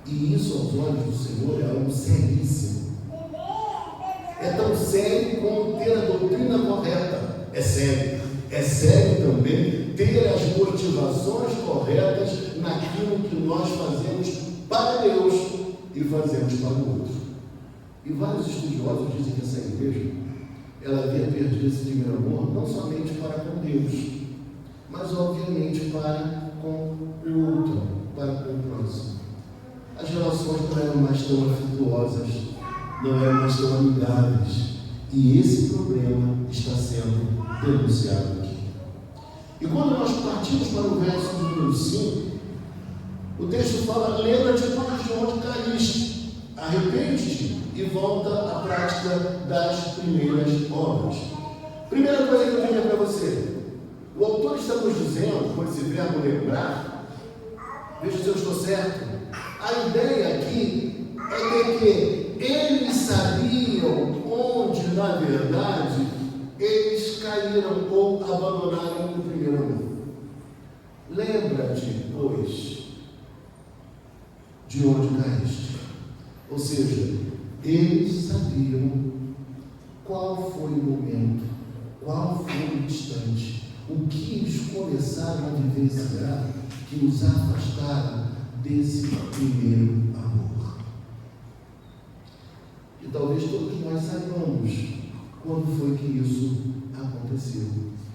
E isso aos olhos do Senhor é algo seríssimo. É tão sério como ter a doutrina correta. É sério. É sério também ter as motivações corretas naquilo que nós fazemos para Deus e fazemos para o outro. E vários estudiosos dizem que essa igreja ela havia perdido esse primeiro amor não somente para com Deus, mas obviamente para com o outro, para com o próximo. As relações não eram mais tão afetuosas, não eram mais tão amigáveis. E esse problema está sendo denunciado aqui. E quando nós partimos para o verso número 5, o texto fala: lembra-te de onde caíste, arrepende-te e volta à prática das primeiras obras. Primeira coisa que eu diria para você, o autor está nos dizendo, com esse verbo lembrar, veja se eu estou certo, a ideia aqui é de que eles sabiam onde, na verdade, eles caíram ou abandonaram o primeiro amor. Lembra-te, pois, de onde caíste. Ou seja, eles sabiam qual foi o momento, qual foi o instante, o que eles começaram a vivenciar que os afastaram desse primeiro amor. E talvez todos nós saibamos quando foi que isso aconteceu.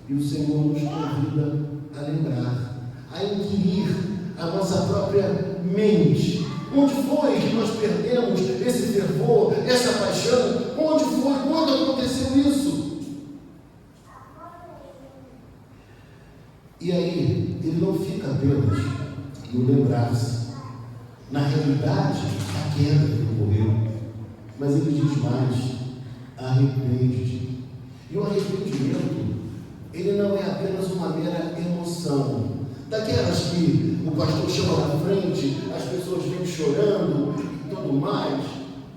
E o Senhor nos convida a lembrar, a inquirir a nossa própria mente. Onde foi que nós perdemos esse fervor, essa paixão? Onde foi? Quando aconteceu isso? E aí, ele não fica apenas no lembrar-se. Na realidade, a queda que ocorreu. Mas ele diz mais: arrepende-te. E o arrependimento, ele não é apenas uma mera emoção. Daquelas que o pastor chama na frente, as pessoas vêm chorando e tudo mais.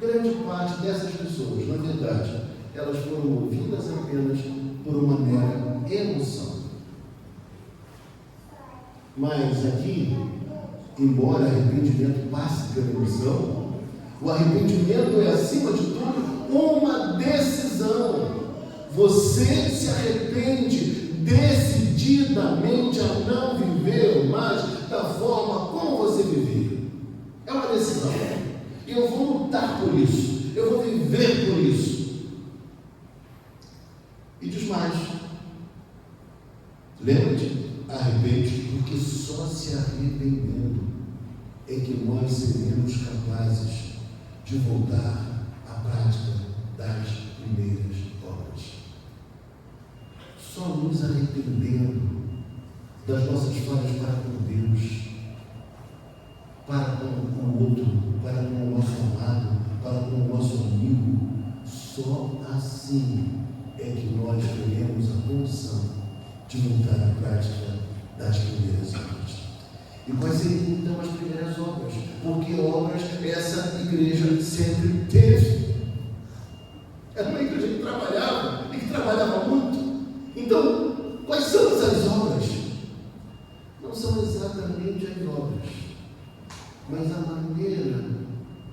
Grande parte dessas pessoas, na verdade, elas foram movidas apenas por uma mera emoção. Mas aqui, embora arrependimento passe pela emoção, o arrependimento é, acima de tudo, uma decisão. Você se arrepende decididamente a não viver mais da forma lutar por isso, eu vou viver por isso. E diz mais: lembra-te, arrepende, porque só se arrependendo é que nós seremos capazes de voltar à prática das primeiras obras. Só nos arrependendo das nossas falhas para com Deus, para com o outro, para com o nosso amado, para com o nosso amigo, só assim é que nós teremos a condição de voltar à prática das primeiras obras. E quais seriam então as primeiras obras? Porque obras essa igreja sempre teve. Era uma igreja que trabalhava, e que trabalhava muito. Então, quais são essas obras? Não são exatamente as obras, mas a maneira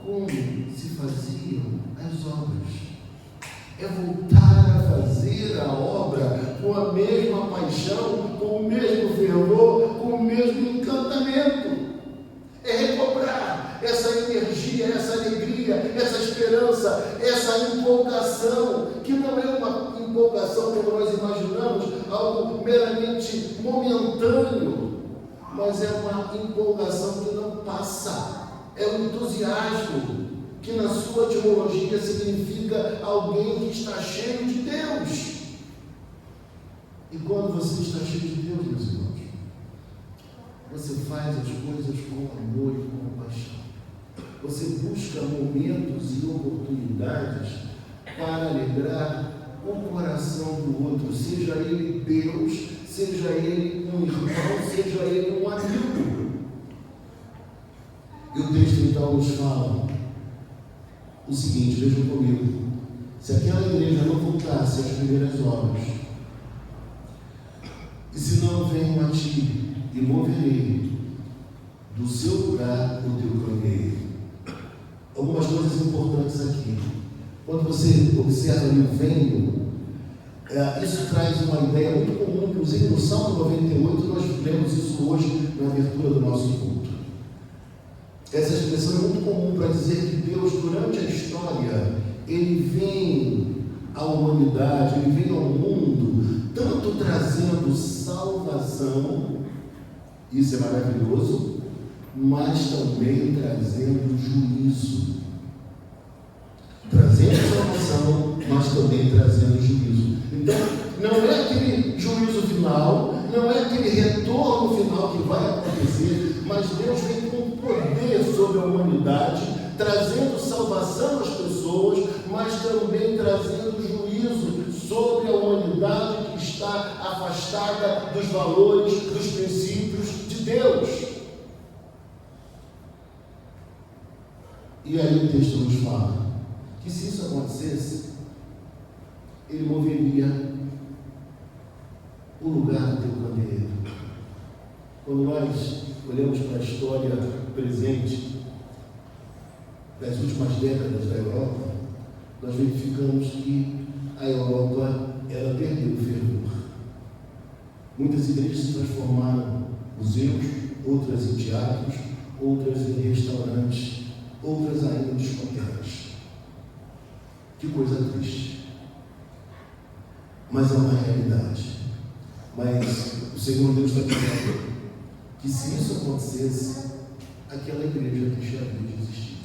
como se faziam as obras. É voltar a fazer a obra com a mesma paixão, com o mesmo fervor, com o mesmo encantamento. É recobrar essa energia, essa alegria, essa esperança, essa empolgação, que não é uma empolgação como nós imaginamos, algo meramente momentâneo, mas é uma empolgação que não passa, é um entusiasmo, que na sua etimologia significa alguém que está cheio de Deus. E quando você está cheio de Deus, meus irmãos, você faz as coisas com amor e com paixão. Você busca momentos e oportunidades para alegrar o coração do outro, seja ele Deus, seja ele um irmão, seja ele um amigo. E o texto então nos fala o seguinte, vejam comigo: se aquela igreja não voltasse às primeiras obras, e se não venho a ti e moverei do seu lugar o teu candeeiro. Algumas coisas importantes aqui. Quando você observa ali o venho, isso traz uma ideia muito comum, inclusive no Salmo 98, nós lemos isso hoje na abertura do nosso culto. Essa expressão é muito comum para dizer que Deus, durante a história, Ele vem à humanidade, Ele vem ao mundo, tanto trazendo salvação, isso é maravilhoso, mas também trazendo juízo. Trazendo salvação, mas também trazendo juízo. Então, não é aquele juízo final, não é aquele retorno final que vai acontecer, mas Deus vem com poder sobre a humanidade, trazendo salvação às pessoas, mas também trazendo juízo sobre a humanidade que está afastada dos valores, dos princípios de Deus. E aí o texto nos fala que se isso acontecesse, Ele moveria o lugar do teu candeeiro. Quando nós olhamos para a história presente das últimas décadas da Europa, nós verificamos que a Europa, ela perdeu o fervor. Muitas igrejas se transformaram em museus, outras em teatros, outras em restaurantes, outras ainda em discotecas. Que coisa triste. Mas é uma realidade. Mas o Senhor Deus está dizendo que se isso acontecesse, aquela igreja deixaria de existir.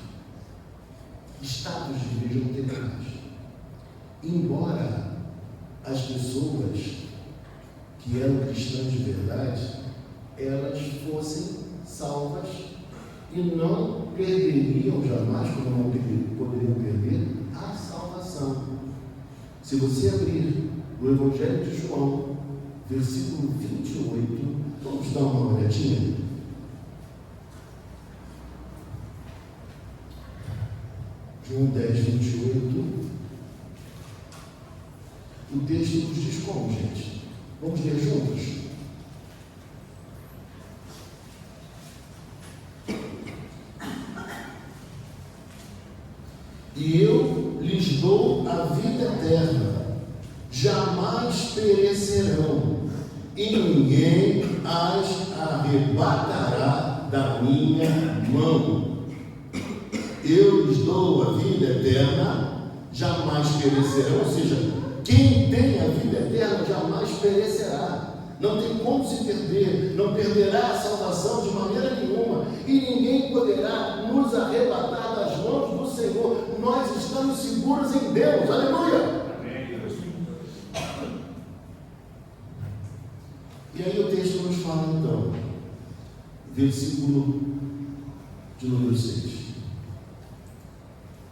Status de igreja não teria mais. Embora as pessoas que eram cristãs de verdade, elas fossem salvas e não perderiam jamais, como não poderiam perder, a salvação. Se você abrir o Evangelho de João, versículo 28, vamos dar uma olhadinha. João 10, 28. O texto nos diz como, gente? Vamos ler juntos? E eu lhes dou a vida eterna, jamais perecerão, e ninguém as arrebatará da minha mão. eu lhes dou a vida eterna, jamais perecerão. Ou seja, quem tem a vida eterna jamais perecerá. Não tem como se perder, não perderá a salvação de maneira nenhuma, e ninguém poderá nos arrebatar das mãos do Senhor. Nós estamos seguros em Deus, aleluia! E aí o texto nos fala então, versículo de número 6.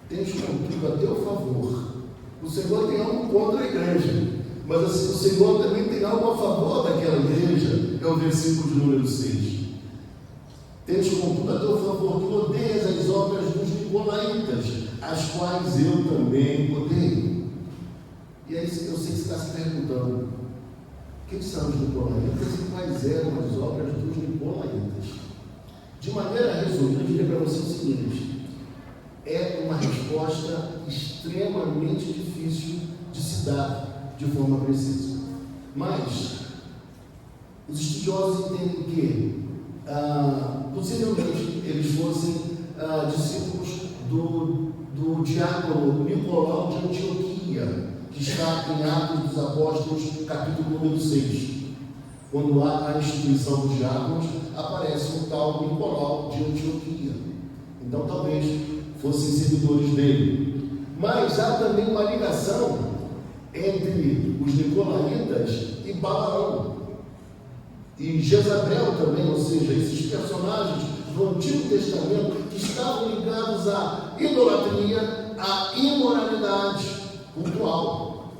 Tens contudo a teu favor. O Senhor tem algo contra a igreja, mas assim, o Senhor também tem algo a favor daquela igreja. É o versículo de número 6. Tens contudo a teu favor que odeias as obras dos nicolaítas, as quais eu também odeio. E aí eu sei que você está se perguntando: quem são os nicolaítas e quais eram as obras dos nicolaítas? De maneira resumida, eu diria para você o seguinte: é uma resposta extremamente difícil de se dar de forma precisa. Mas os estudiosos entendem que possivelmente eles fossem discípulos do diácono Nicolau de Antioquia, que está em Atos dos Apóstolos, capítulo número 6. Quando há a instituição dos diáconos, aparece o tal Nicolau de Antioquia. Então talvez fossem seguidores dele. Mas há também uma ligação entre os nicolaítas e Balaão e Jezabel também, ou seja, esses personagens do Antigo Testamento que estavam ligados à idolatria, à imoralidade cultural.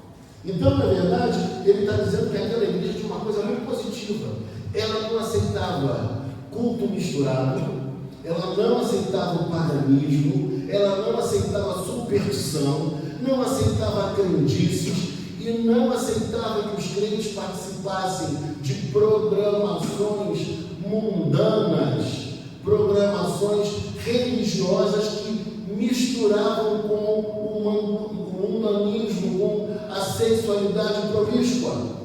Então, na verdade, ele está dizendo que aquela igreja tinha uma coisa muito positiva. Ela não aceitava culto misturado, ela não aceitava o paganismo, ela não aceitava superstição, não aceitava crendices e não aceitava que os crentes participassem de programações mundanas, programações religiosas que misturavam com o mundanismo, com a sensualidade promíscua,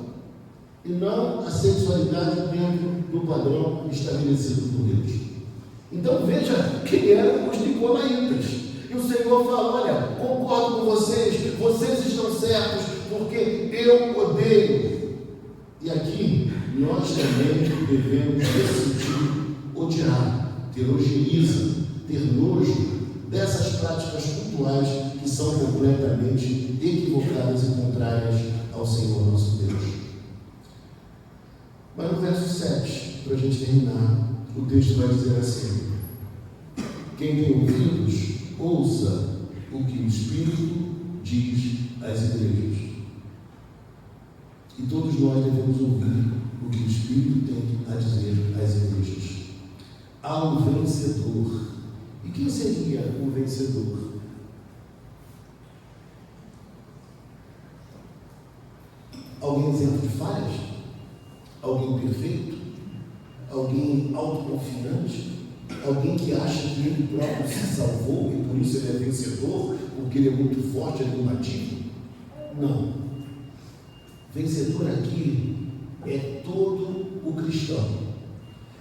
e não a sensualidade dentro do padrão estabelecido por Deus. Então veja quem eram os nicolaítas. E o Senhor fala: olha, concordo com vocês, vocês estão certos, porque eu odeio. E aqui nós também devemos decidir odiar, ter ojeriza, ter nojo dessas práticas cultuais que são completamente equivocadas e contrárias ao Senhor nosso Deus. Mas no verso 7, para a gente terminar, o texto vai dizer assim: quem tem ouvidos, ouça o que o Espírito diz às igrejas. E todos nós devemos ouvir o que o Espírito tem a dizer às igrejas. Há um vencedor. E quem seria o vencedor? Alguém isento de falhas? Alguém perfeito? Alguém autoconfiante? Alguém que acha que ele próprio se salvou e por isso ele é vencedor, porque ele é muito forte, ele é imbatível? Não. Vencedor aqui é todo o cristão,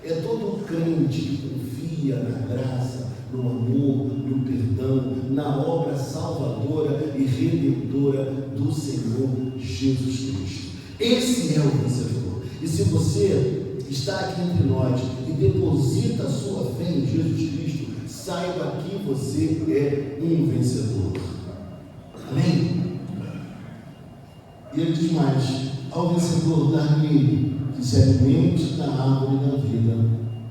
é todo o crente que confia na graça, no amor, no perdão, na obra salvadora e redentora do Senhor Jesus Cristo. Esse é o vencedor. E se você está aqui entre nós e deposita a sua fé em Jesus Cristo, saiba que você é um vencedor. Amém? E ele diz mais: ao vencedor dar-lhe que se alimente da árvore da vida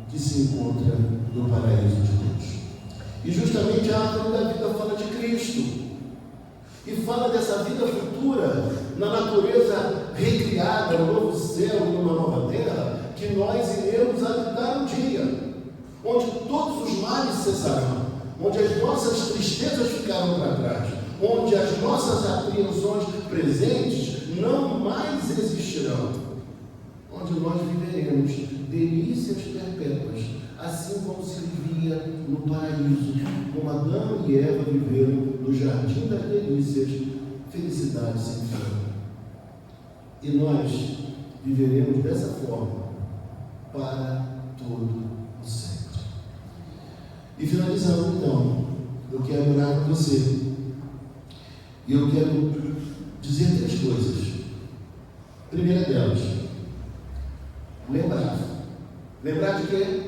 que se encontra no paraíso de Deus. E justamente a árvore da vida fala de Cristo e fala dessa vida futura na natureza recriada, no novo céu e numa nova terra, que nós iremos habitar um dia, onde todos os males cessarão, onde as nossas tristezas ficarão para trás, onde as nossas apreensões presentes não mais existirão, onde nós viveremos delícias perpétuas, assim como se vivia no paraíso, como Adão e Eva viveram no jardim das delícias, felicidade sem fim. E nós viveremos dessa forma para todo o sempre. E finalizando então, eu quero orar com você. E eu quero dizer 3 coisas. Primeira delas, lembrar. Lembrar de quê?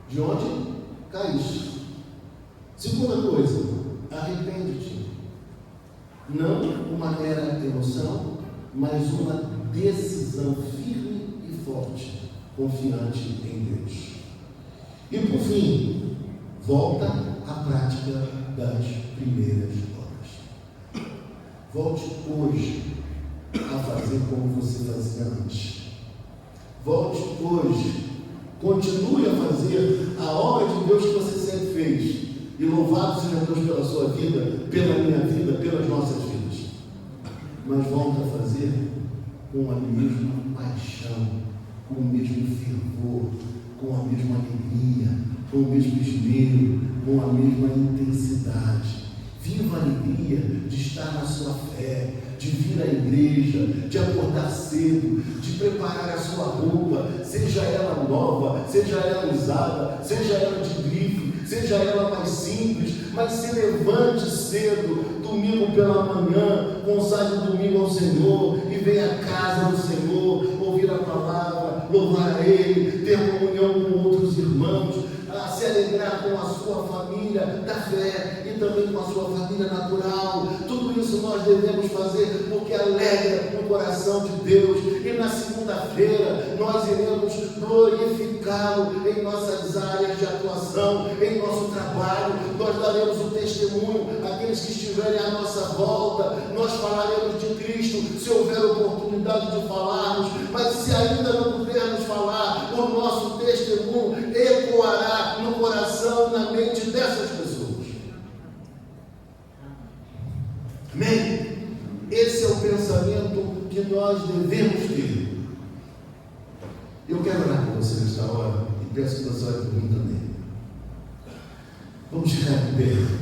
De onde caíste. Segunda coisa, arrepende-te. Não uma mera emoção, mas uma decisão firme e forte, confiante em Deus. E por fim, volta à prática das primeiras obras. Volte hoje a fazer como você fazia antes. Volte hoje, continue a fazer a obra de Deus que você sempre fez. E louvado seja Deus pela sua vida, pela minha vida, pelas nossas vidas. Mas volta a fazer com a mesma paixão, com o mesmo fervor, com a mesma alegria, com o mesmo esmero, com a mesma intensidade. Viva a alegria de estar na sua fé, de vir à igreja, de acordar cedo, de preparar a sua roupa, seja ela nova, seja ela usada, seja ela de grife, seja ela mais simples, mas se levante cedo, domingo pela manhã, consagre o domingo ao Senhor e venha à casa do Senhor, ouvir a palavra, louvar a Ele, ter comunhão com outros irmãos, a se alegrar com a sua família da fé e também com a sua família natural. Tudo isso nós devemos fazer porque alegra o coração de Deus. E na segunda-feira nós iremos glorificá-lo em nossas áreas de atuação, em nosso trabalho. Nós daremos o testemunho àqueles que estiverem à nossa volta. Nós falaremos de Cristo se houver oportunidade de falarmos, mas se ainda não pudermos falar, o nosso testemunho ecoará no coração e na mente dessas pessoas. Amém? Esse é o pensamento que nós devemos ter. Eu quero orar com você nesta hora e peço que você ore por mim também. Vamos ficar de pé.